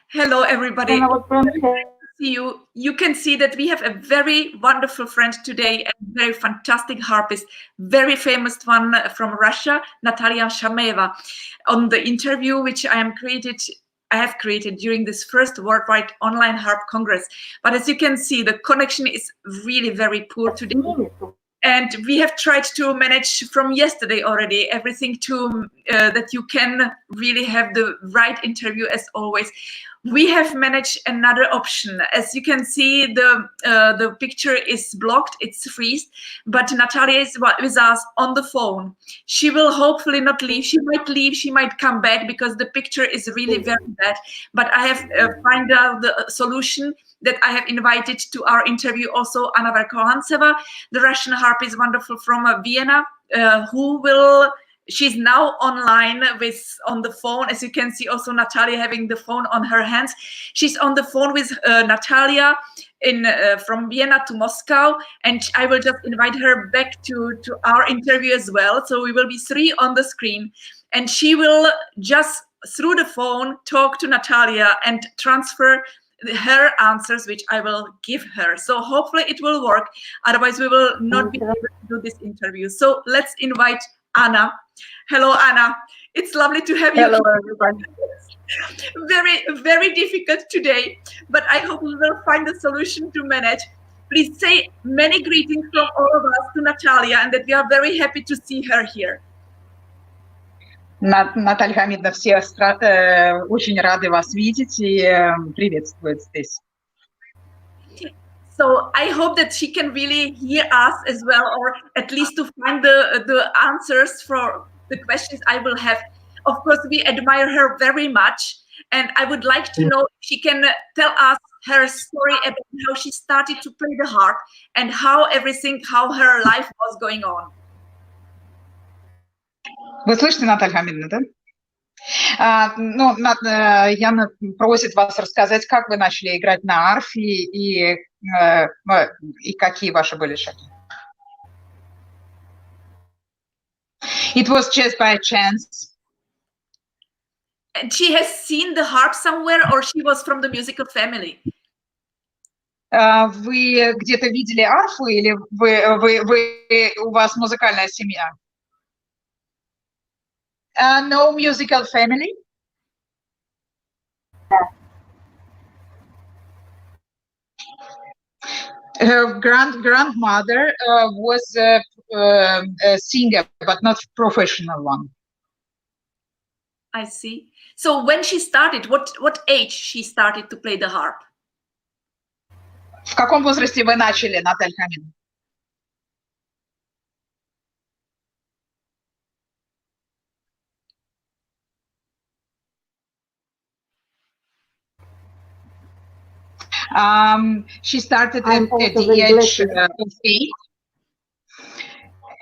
Hello, everybody. See you. You can see that we have a very wonderful friend today, a very fantastic harpist, very famous one from Russia, NATHALIA Shameyeva, on the interview which I have created during this first Worldwide Online Harp Congress. But as you can see, the connection is really very poor today. And we have tried to manage from yesterday already everything to that you can really have the right interview as always. We have managed another option. As you can see, the picture is blocked, it's freezed, but NATHALIA is with us on the phone. She will hopefully not leave. She might leave, she might come back because the picture is really very bad. But I have found out the solution that I have invited to our interview also Anna Verkohanseva, the Russian harpist, wonderful from Vienna, she's now online on the phone. As you can see, also NATHALIA having the phone on her hands. She's on the phone with NATHALIA from Vienna to Moscow, and I will just invite her back to our interview as well. So we will be three on the screen, and she will just through the phone talk to NATHALIA and transfer her answers, which I will give her. So hopefully it will work. Otherwise, we will not be able to do this interview. So let's invite Anna. Hello, Anna. It's lovely to have you. Hello, everybody. Very, very difficult today, but I hope we will find a solution to manage. Please say many greetings from all of us to NATHALIA, and that we are very happy to see her here. Наталья Хамидовна, все очень рады вас видеть и приветствуют здесь. So I hope that she can really hear us as well, or at least to find the answers for the questions I will have. Of course, we admire her very much, and I would like to know if she can tell us her story about how she started to play the harp and how her life was going on. Вы слышите, Наталья Хамидовна, да? Яна просит вас рассказать, как вы начали играть на арфе и какие ваши были шаги. It was just by chance. And she has seen the harp somewhere, or she was from the musical family? Вы где-то видели арфу, или у вас музыкальная семья? No musical family. Her grandmother was a singer, but not professional one. I see. So when she started, what age she started to play the harp? В каком возрасте вы начали, Наталья Хамидовна? She started at the age of 8,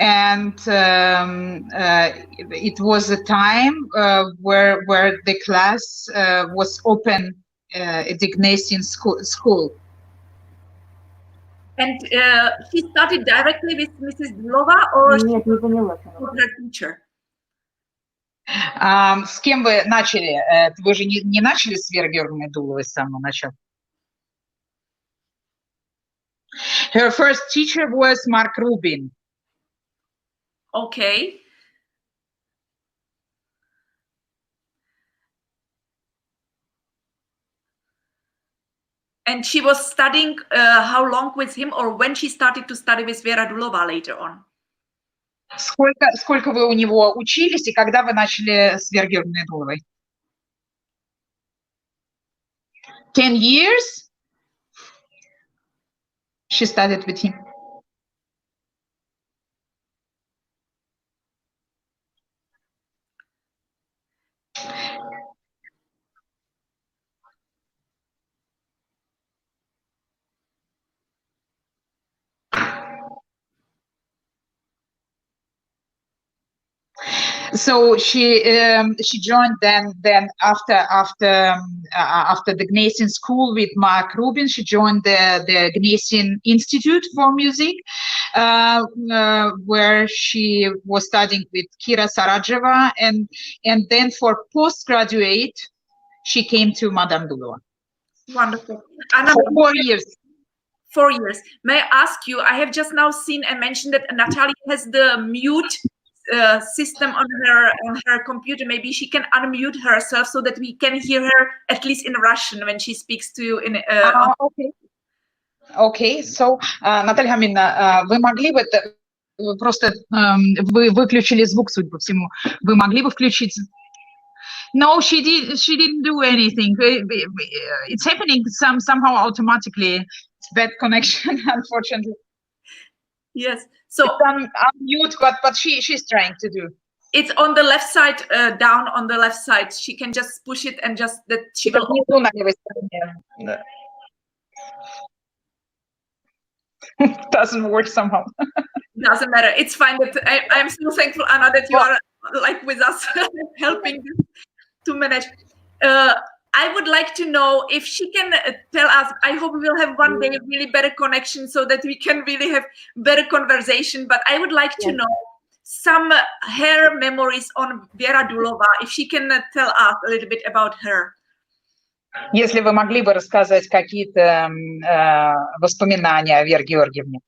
and it was a time where the class was open at the Ignatian school. And she started directly with Mrs. Dulova, or with her teacher? С кем вы начали? Вы же не начали с Верой Георгиевной Дуловой с самого начала? Her first teacher was Mark Rubin. Okay. And she was studying how long with him, or when she started to study with Vera Dulova later on? Сколько вы у него учились и когда вы начали с Верой Георгиевной Дуловой? 10 years. She studied with him. So she joined then after the Ignatian school with Mark Rubin. She joined the Ignatian Institute for Music, where she was studying with Kira Sarajeva, and then for postgraduate she came to Madame Dulova. Wonderful. Anna, For 4 years. 4 years. May I ask you, I have just now seen and mentioned that Natalia has the mute system on her computer. Maybe she can unmute herself so that we can hear her at least in Russian when she speaks to you in Okay. Okay, so, Наталья Хамидовна, вы могли бы просто вы выключили звук, судя по всему. Вы могли бы включить? No, she didn't do anything. It's happening somehow automatically. It's bad connection, unfortunately. Yes. So it's unmute, but she's trying to do. It's on the left side, down on the left side. She can just push it and just that she will. Doesn't work somehow. Doesn't matter. It's fine. That I'm so thankful, Anna, that you are like with us, helping to manage. I would like to know if she can tell us. I hope we will have one day really better connection so that we can really have better conversation. But I would like to know some her memories on Vera Dulova. If she can tell us a little bit about her. Если вы могли бы рассказать какие-то воспоминания о Вере Георгиевне.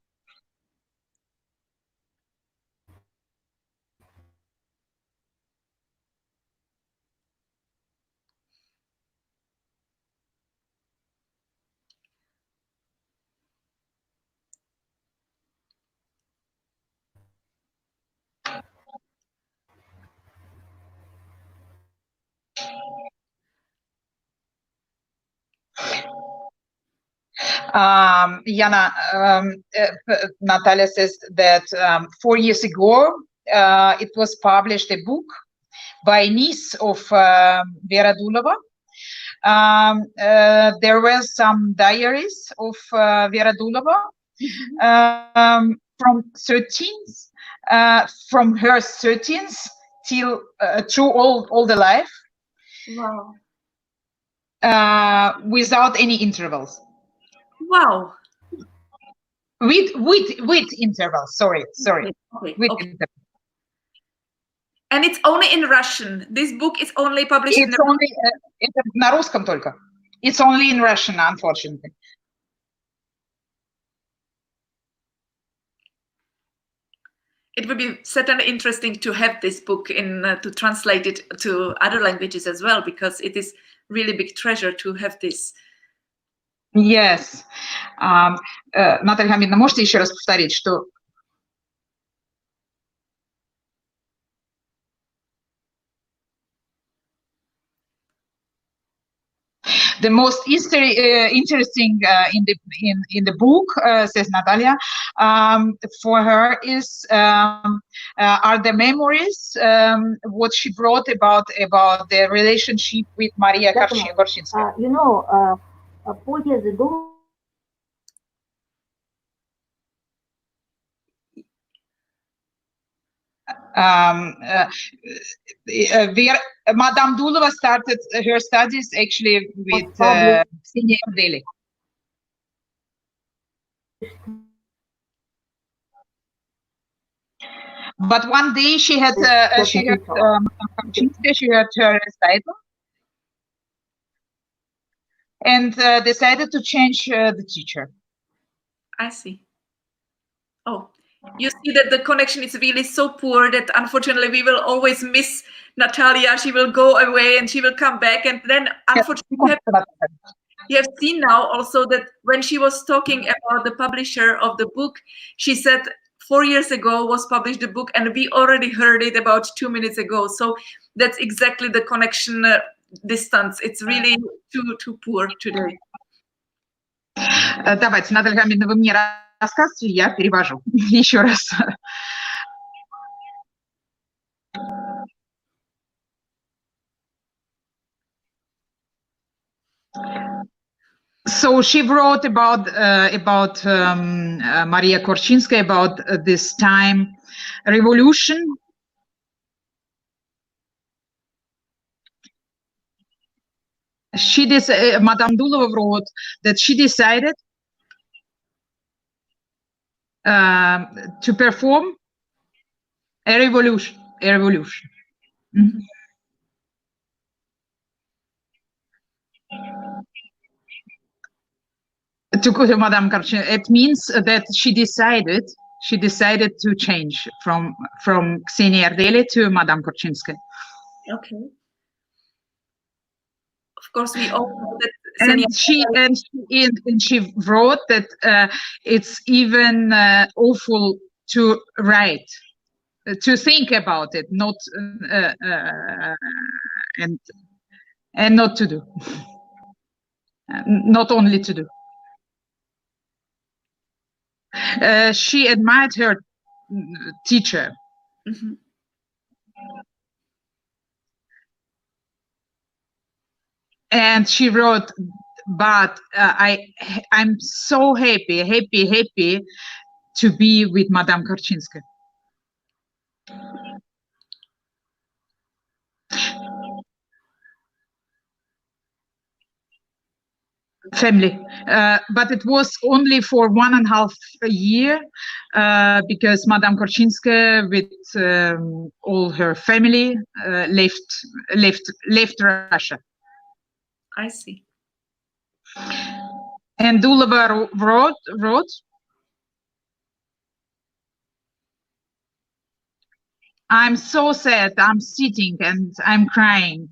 Jana, Natalia says that 4 years ago, it was published a book by niece of Vera Dulova. There were some diaries of Vera Dulova from her 13th till through all the life. Wow. Without any intervals. Wow. With intervals. Sorry. Okay. With intervals. And it's only in Russian. This book is only published it's in only, это на русском только. It's only in Russian, unfortunately. It would be certainly interesting to have this book to translate it to other languages as well, because it is really big treasure to have this. Yes. Наталья Хамидовна, можете еще раз повторить, что the most interesting in the book, says Natalia, for her is are the memories what she brought about the relationship with Maria Korczynska. You know, 4 years ago. Madame Dulova started her studies actually with Ksenia Deli. But one day she had her recital, and decided to change the teacher. I see. Oh. You see that the connection is really so poor that unfortunately we will always miss Natalia. She will go away and she will come back, and then unfortunately you have seen now also that when she was talking about the publisher of the book, she said 4 years ago was published the book, and we already heard it about 2 minutes ago. So that's exactly the connection distance. It's really too poor today. Давайте, Наталья Хамидовна, вы мне рассказывайте, я перевожу еще раз. So she wrote about Maria Korczynska, about this time revolution. Madame Dulova wrote that she decided to perform a revolution. Mm-hmm. to Madame Korchinska. It means that she decided to change from Ksenia Ardeli to Madame Korchinska. Okay. Of course, we all know that. And she wrote that it's even awful to write, to think about it, not and not to do, not only to do. She admired her teacher. Mm-hmm. And she wrote, but I'm so happy to be with Madame Korchinska. Family, but it was only for 1.5 years because Madame Korchinska with all her family left Russia. I see. And Dulova wrote, I'm so sad, I'm sitting and I'm crying.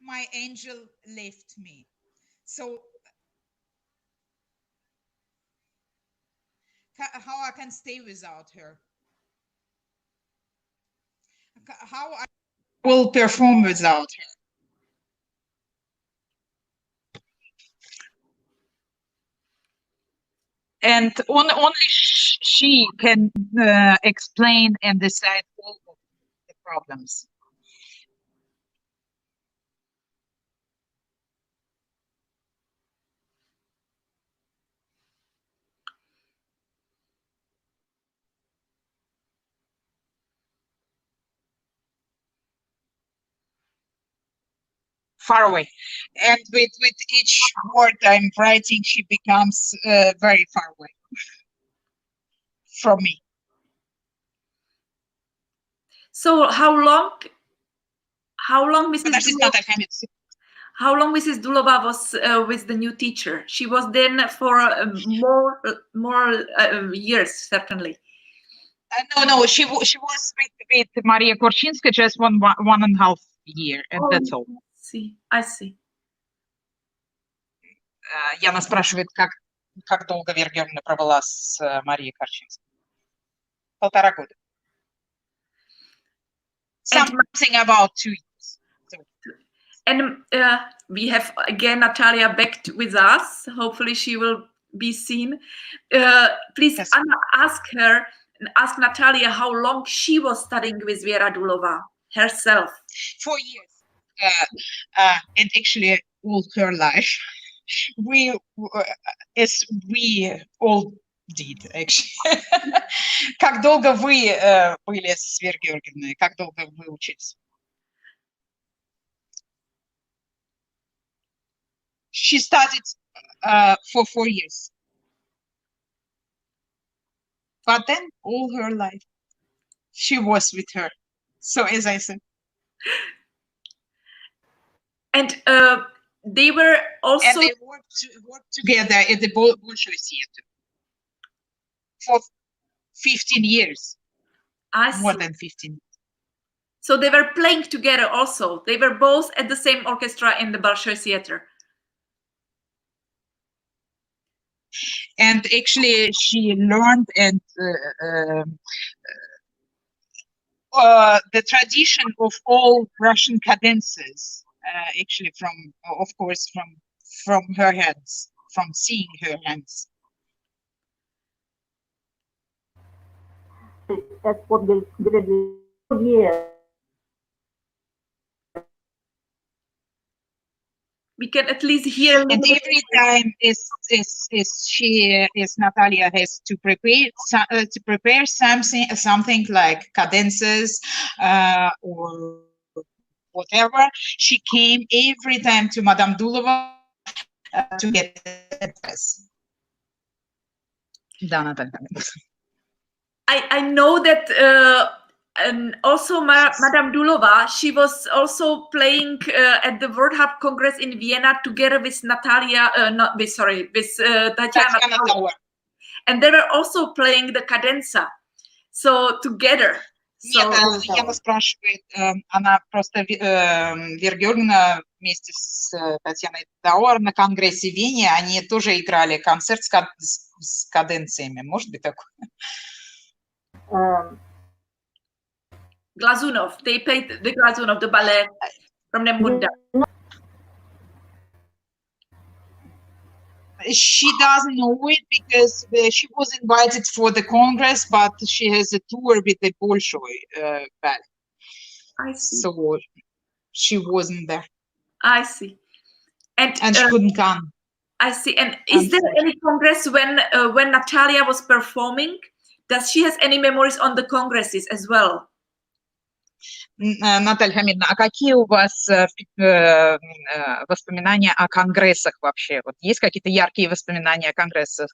My angel left me. So how I can stay without her? How I will perform without her? And only she can explain and decide all of the problems. Far away, and with each word I'm writing, she becomes very far away from me. So how long Mrs. Dulova was with the new teacher? She was then for more years, certainly. No, she was with Maria Korchinska just 1.5 year, and that's all. I see. Jana спрашивает, как долго Вера Георгиевна провела с Марией Корчинской? 1,5 года. Something about 2 years. And we have again Natalia back with us. Hopefully she will be seen. Please, yes. Anna, ask Natalia how long she was studying with Vera Dulova herself. 4 years. And actually all her life. As we all did, actually. Как долго вы были с Верой Георгиевной? Как долго вы учились? She studied for 4 years. But then all her life, she was with her. So as I said. And they were also... And they worked together at the Boušková theater for 15 years. More than 15. So they were playing together also. They were both at the same orchestra in the Boušková theater. And actually she learned and the tradition of all Russian cadences, actually of course from her hands, from seeing her hands. That's what they did. Yeah. We can at least hear. And every time Natalia has to prepare something like cadences or whatever, she came every time to Madame Dulova to get advice. I know that And also Madame Dulova, she was also playing at the World Harp Congress in Vienna together with Natalia, with Tatiana Tauer. And they were also playing the cadenza. So together. Нет, Яна спрашивает, она просто Вергёльна вместе с Татьяной Тауэр на конгрессе в Вене, они тоже играли концерт с каденциями. Может быть такое? Glazunov, they played the Glazunov, the ballet from Nemunda. She doesn't know it because she was invited for the Congress, but she has a tour with the Bolshoi ballet. I see. So she wasn't there. I see. And she couldn't come. I see. And is there any Congress when Natalia was performing? Does she has any memories on the congresses as well? Наталья Хамидовна, а какие у вас воспоминания о конгрессах вообще? Вот есть какие-то яркие воспоминания о конгрессах?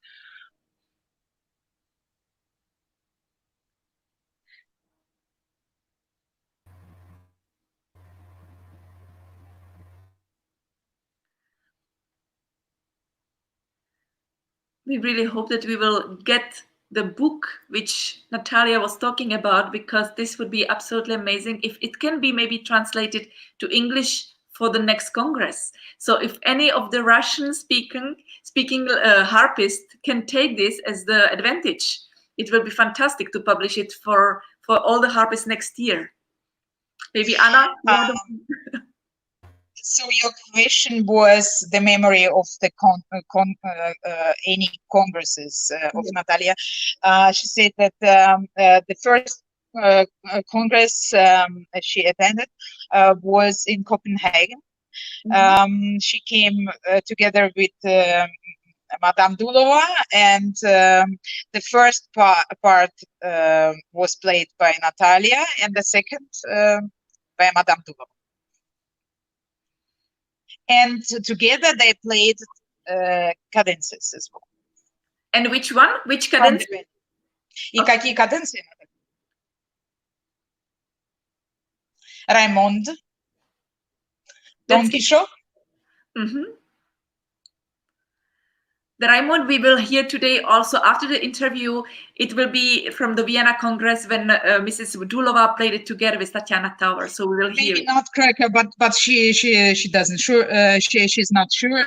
We really hope that we will get the book which Natalia was talking about, because this would be absolutely amazing if it can be maybe translated to English for the next Congress. So if any of the Russian speaking harpists can take this as the advantage, it will be fantastic to publish it for all the harpists next year. Maybe Anna? So your question was the memory of the any congresses of Natalia. She said that the first congress she attended was in Copenhagen. She came together with Madame Dulova, and the first part was played by Natalia, and the second by Madame Dulova. And together they played cadences as well. And which one? Which cadence? И какие каденции? Raymond, Don Quixote. The Raymond we will hear today also after the interview. It will be from the Vienna Congress when Mrs. Dulova played it together with Tatiana Tauer. So we will hear. Maybe not Cracker, but she doesn't sure. She's not sure.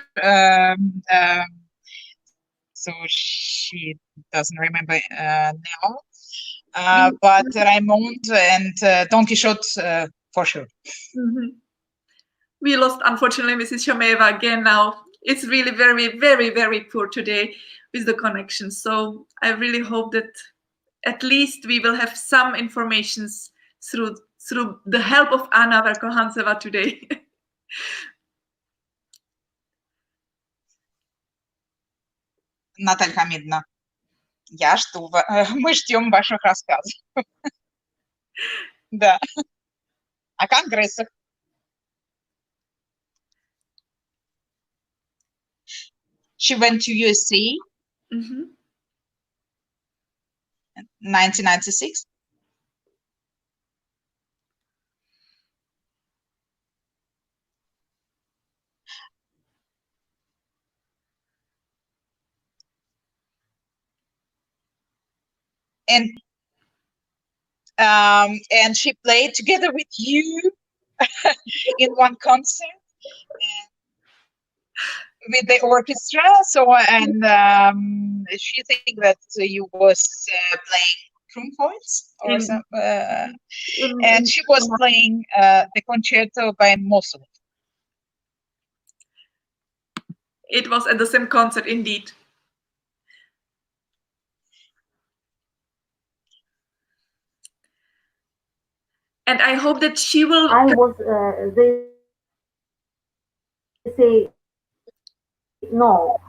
So she doesn't remember now. But Raymond and Don Quixote for sure. We lost, unfortunately, Mrs. Shameyeva again now. It's really very, very, very poor today with the connection. So I really hope that at least we will have some informations through the help of Anna Verkohantseva today. Наталья Хамидовна, мы ждем ваших рассказов. Да. О конгрессах. She went to USA 1996. And she played together with you in one concert with the orchestra. So she think that you was playing Krumholtz or and she was playing the concerto by Mossel. It was at the same concert, indeed. And I hope that she will. I was, they say no.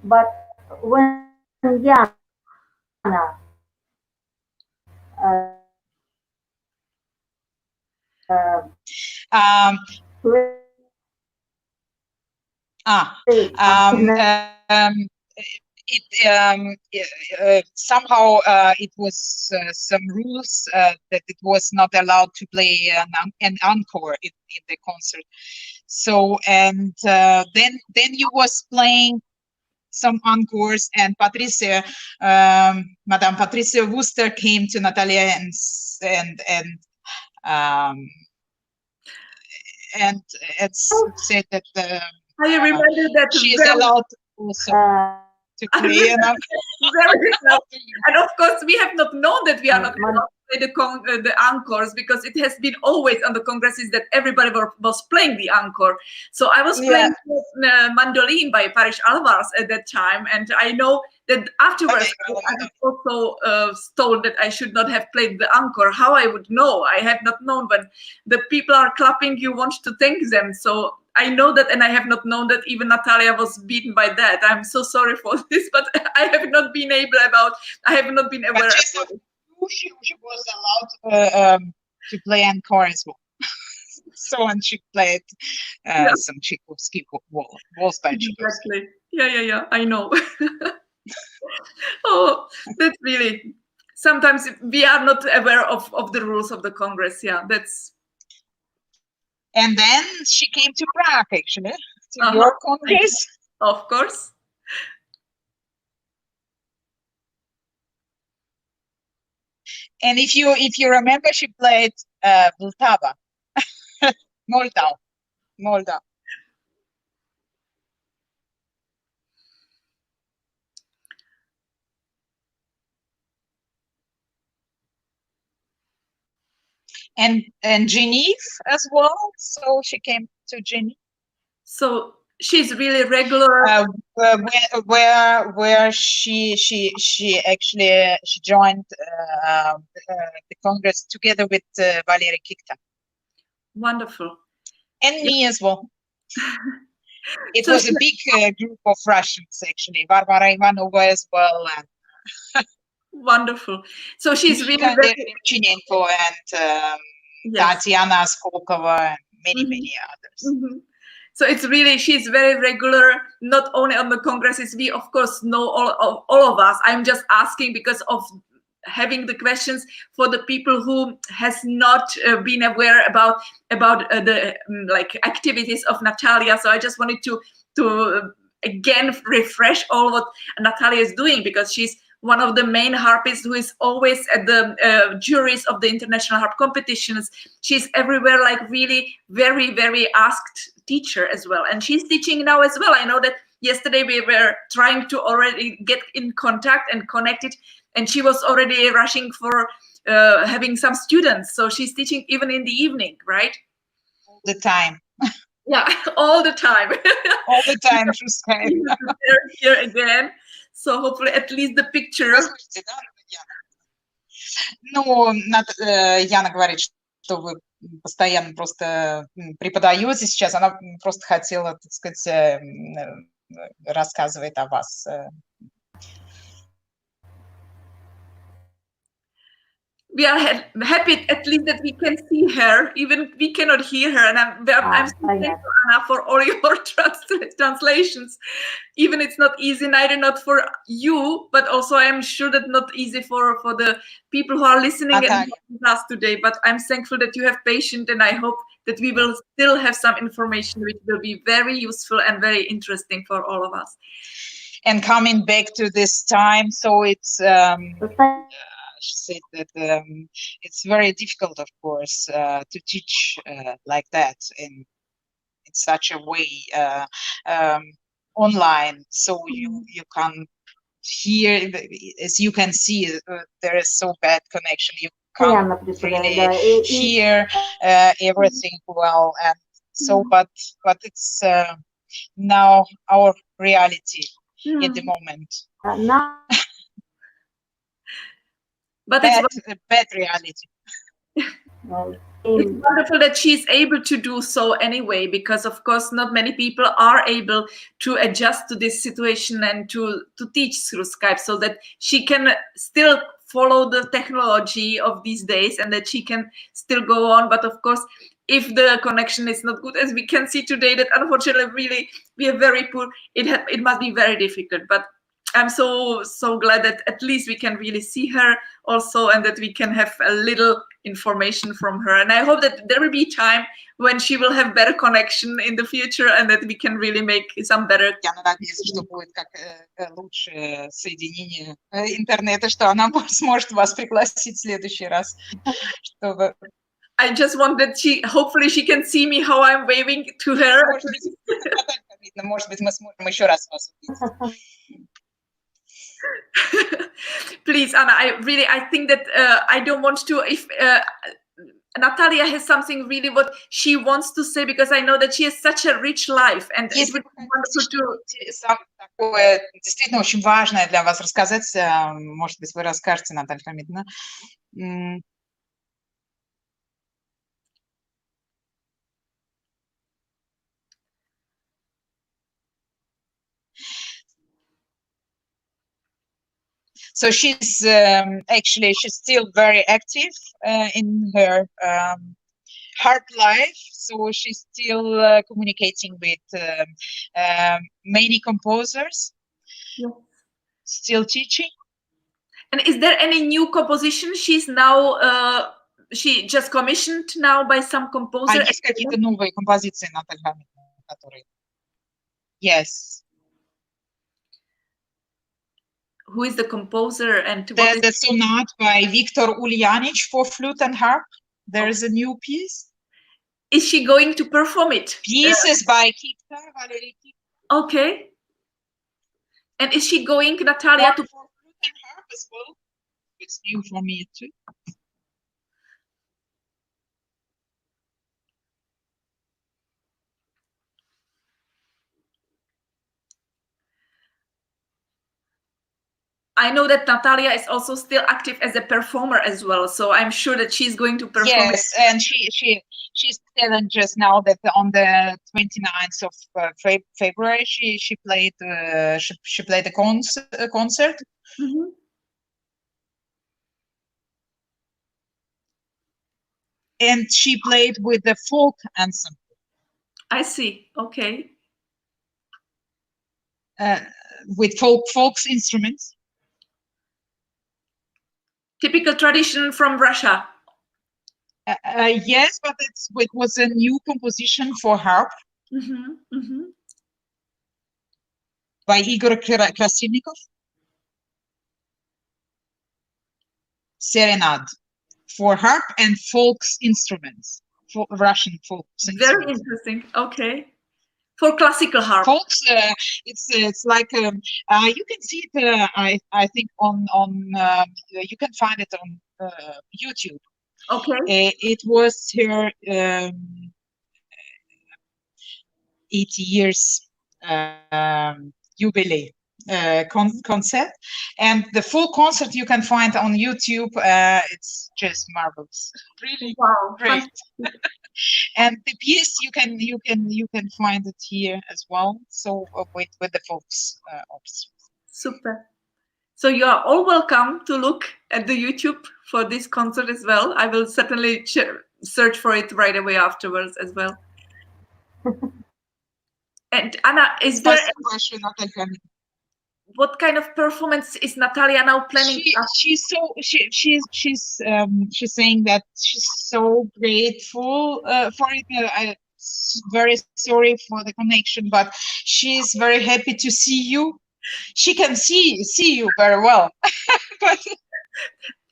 But when Jana Somehow it was some rules that it was not allowed to play an encore in the concert. So and then you was playing some encores, and Patricia, Madame Patricia Wooster came to Natalia and said that I remember that she is allowed also to play. And of course, we have not known that we are not allowed to play the encores, because it has been always on the congresses that everybody was playing the encore. So I was playing mandolin by Paris Alvarez at that time, and I know that afterwards I was also told that I should not have played the encore. How I would know? I have not known. When the people are clapping, you want to thank them. So I know that, and I have not known that even Natalia was beaten by that. I'm so sorry for this, but I have not been able I have not been aware about it. She was allowed to play encore as well. So, and she played some Tchaikovsky waltz by Tchaikovsky. Exactly. Yeah, I know. Oh, that's really, sometimes we are not aware of the rules of the Congress. Yeah, that's. And then she came to Prague, actually, to your Congress. Of course. And if you remember, she played Vltava, Moldau. And Geneva as well. So she came to Geneva. So she's really regular. Where she actually joined the Congress together with Valery Kikta. Wonderful. And me as well. It was a big group of Russians, actually. Varvara Ivanova as well. And wonderful. So she's really Chinenko and Tatiana Skolkova and many others. So it's really, she's very regular, not only on the congresses. We of course know all of us. I'm just asking because of having the questions for the people who has not been aware about the activities of Natalia. So I just wanted to again refresh all what Natalia is doing, because she's one of the main harpists who is always at the juries of the international harp competitions. She's everywhere, like really very, very asked teacher as well. And she's teaching now as well. I know that yesterday we were trying to already get in contact and connected, and she was already rushing for having some students. So she's teaching even in the evening, right? All the time. Yeah, all the time. All the time through Skype. Here again. So hopefully at least the picture. Ну, Яна говорит, что вы постоянно просто преподаете сейчас. Она просто хотела, так сказать, рассказывает о вас. We are happy at least that we can see her, even we cannot hear her. And I'm so thankful, Anna, for all your translations. Even it's not easy, neither not for you, but also I'm sure that not easy for the people who are listening and us today. But I'm thankful that you have patience, and I hope that we will still have some information which will be very useful and very interesting for all of us. And coming back to this time, so it's she said that it's very difficult, of course, to teach like that in such a way online. So you can hear, as you can see, there is so bad connection. You can't really hear everything well, and so. But it's now our reality at the moment. But it's a bad reality. It's wonderful that she's able to do so anyway, because of course not many people are able to adjust to this situation and to teach through Skype, so that she can still follow the technology of these days and that she can still go on. But of course, if the connection is not good, as we can see today, that unfortunately really we are very poor, it must be very difficult. But I'm so glad that at least we can really see her also, and that we can have a little information from her. And I hope that there will be time when she will have better connection in the future, and that we can really make some better. Я надеюсь, что будет как лучше соединение интернета, что она сможет вас пригласить в следующий раз, чтобы. I just want that hopefully she can see me how I'm waving to her. Может быть, мы сможем еще раз вас увидеть. Please, Anna, I think that I don't want to, if Natalia has something really what she wants to say, because I know that she has such a rich life, and it would be wonderful to... Такое действительно очень важное для вас рассказать. Может быть, вы расскажете, Наталья Хамидовна. So she's actually, she's still very active in her harp life. So she's still communicating with many composers, still teaching. And is there any new composition she's now, she just commissioned now by some composer? Есть какие-то новые композиции, Наталья, которые... Yes. Who is the composer? And the sonata by Viktor Uljanic for flute and harp. There is a new piece. Is she going to perform it? Pieces by Kipta, Valery Kipta. Okay. And is she going, Natalia, to for flute and harp as well? It's new for me too. I know that Natalia is also still active as a performer as well, so I'm sure that she's going to perform. Yes, and she's telling just now that on the 29th of February she played a concert. Mm-hmm. And she played with the folk ensemble. I see. Okay. With folks instruments. Typical tradition from Russia. Yes, but it was a new composition for harp by Igor Krasilnikov. Serenade for harp and folks instruments, for Russian folk instruments. Very interesting. Okay. For classical harp. Folks, it's like you can see it. I think on you can find it on YouTube. Okay. It was her 80 years jubilee concert, and the full concert you can find on YouTube. It's just marvelous, really. Wow, great. And the piece you can find it here as well. So with the folks orchestra. Super. So you are all welcome to look at the YouTube for this concert as well. I will certainly search for it right away afterwards as well. And Anna, is there what kind of performance is Natalia now planning? She's saying that she's so grateful for it. I'm very sorry for the connection, but she's very happy to see you. She can see you very well. But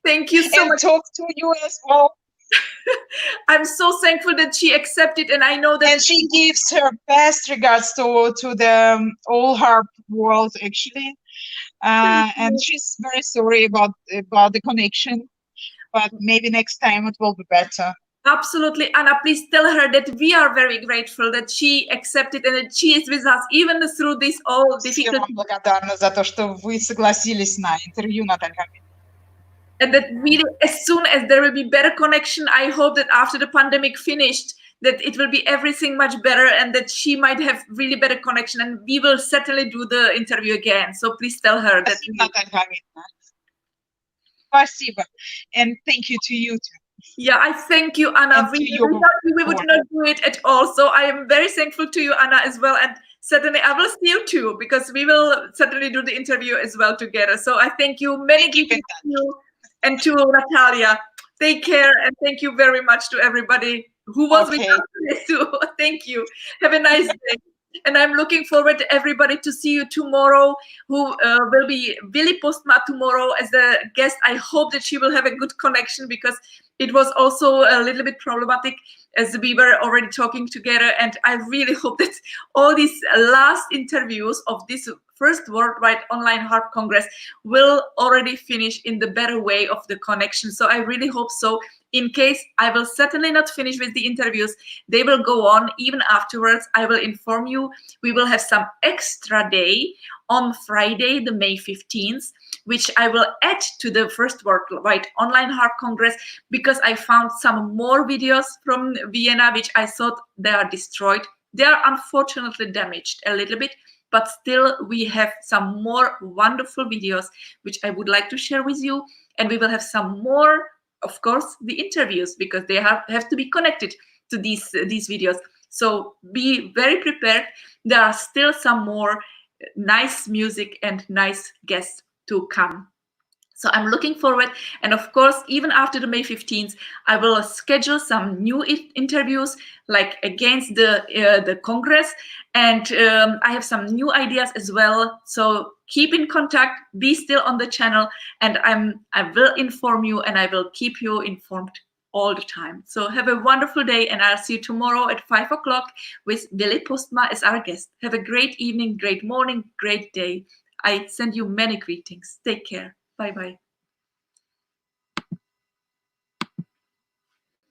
thank you so much. Talk to you as well. I'm so thankful that she accepted, and I know that. And she gives her best regards to the whole harp world, actually. And she's very sorry about the connection, but maybe next time it will be better. Absolutely, Anna. Please tell her that we are very grateful that she accepted and that she is with us even through this all difficult. Я вам благодарна за то, что вы согласились на интервью, Наталья. And that really, as soon as there will be better connection, I hope that after the pandemic finished, that it will be everything much better, and that she might have really better connection, and we will certainly do the interview again. So please tell her that. Спасибо. And thank you to you too. Yeah, I thank you, Anna. We would not do it at all. So I am very thankful to you, Anna, as well. And certainly I will see you too, because we will certainly do the interview as well together. So I thank you, many greetings to you and to Natalia. Take care, and thank you very much to everybody who was with us today too. Thank you. Have a nice day. And I'm looking forward to everybody to see you tomorrow, who will be Willy Postma tomorrow as the guest. I hope that she will have a good connection, because it was also a little bit problematic as we were already talking together. And I really hope that all these last interviews of this first Worldwide Online Harp Congress will already finish in the better way of the connection. So I really hope so. In case I will certainly not finish with the interviews, they will go on even afterwards. I will inform you. We will have some extra day on Friday, the May 15th, which I will add to the first Worldwide Online Harp Congress, because I found some more videos from Vienna, which I thought they are destroyed. They are unfortunately damaged a little bit, but still we have some more wonderful videos, which I would like to share with you. And we will have some more, of course, the interviews, because they have to be connected to these videos. So be very prepared. There are still some more nice music and nice guests to come. So I'm looking forward. And of course, even after the May 15th, I will schedule some new interviews, like against the Congress. And I have some new ideas as well. So keep in contact, be still on the channel, and I will inform you, and I will keep you informed all the time. So have a wonderful day, and I'll see you tomorrow at 5 o'clock with Willy Postma as our guest. Have a great evening, great morning, great day. I send you many greetings. Take care. Bye-bye.